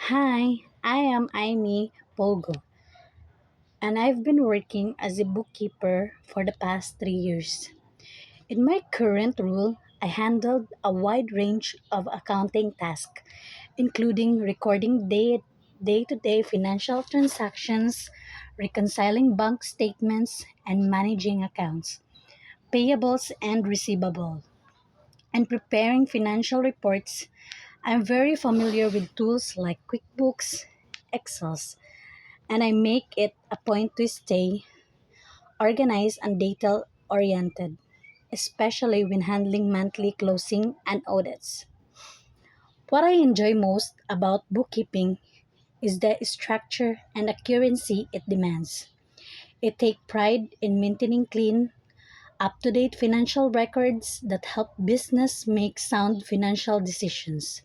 Hi, I am Amy Pogo, and I've been working as a bookkeeper for the past 3 years. In my current role, I handled a wide range of accounting tasks, including recording day to day financial transactions, reconciling bank statements, and managing accounts, payables and receivables, and preparing financial reports. I'm very familiar with tools like QuickBooks, Excel, and I make it a point to stay organized and detail oriented, especially when handling monthly closing and audits. What I enjoy most about bookkeeping is the structure and accuracy it demands. I take pride in maintaining clean, up to date financial records that help business make sound financial decisions.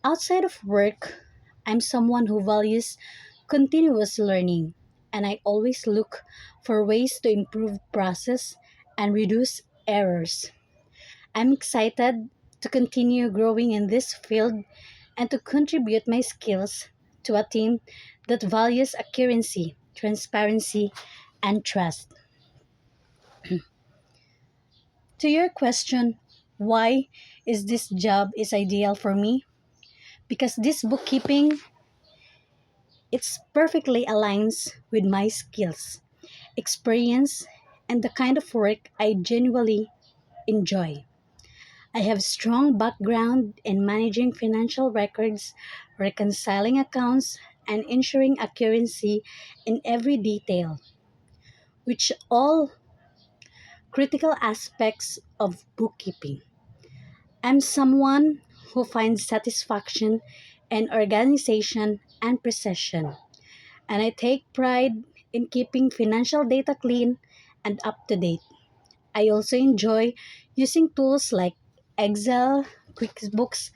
Outside of work, I'm someone who values continuous learning, and I always look for ways to improve process and reduce errors. I'm excited to continue growing in this field and to contribute my skills to a team that values accuracy, transparency, and trust. To your question, why is this job is ideal for me? Because this bookkeeping it's perfectly aligns with my skills, experience, and the kind of work I genuinely enjoy. I have strong background in managing financial records, reconciling accounts, and ensuring accuracy in every detail, which all critical aspects of bookkeeping. I'm someone who finds satisfaction in organization and precision, and I take pride in keeping financial data clean and up to date. I also enjoy using tools like Excel, QuickBooks,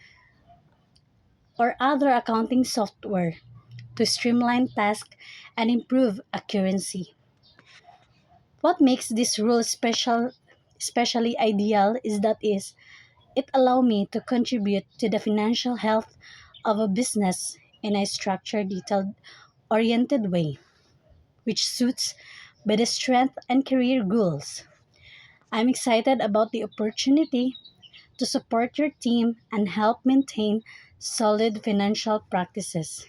or other accounting software to streamline tasks and improve accuracy. What makes this role especially ideal is that is it allow me to contribute to the financial health of a business in a structured, detailed oriented way, which suits by the strength and career goals. I'm excited about the opportunity to support your team and help maintain solid financial practices.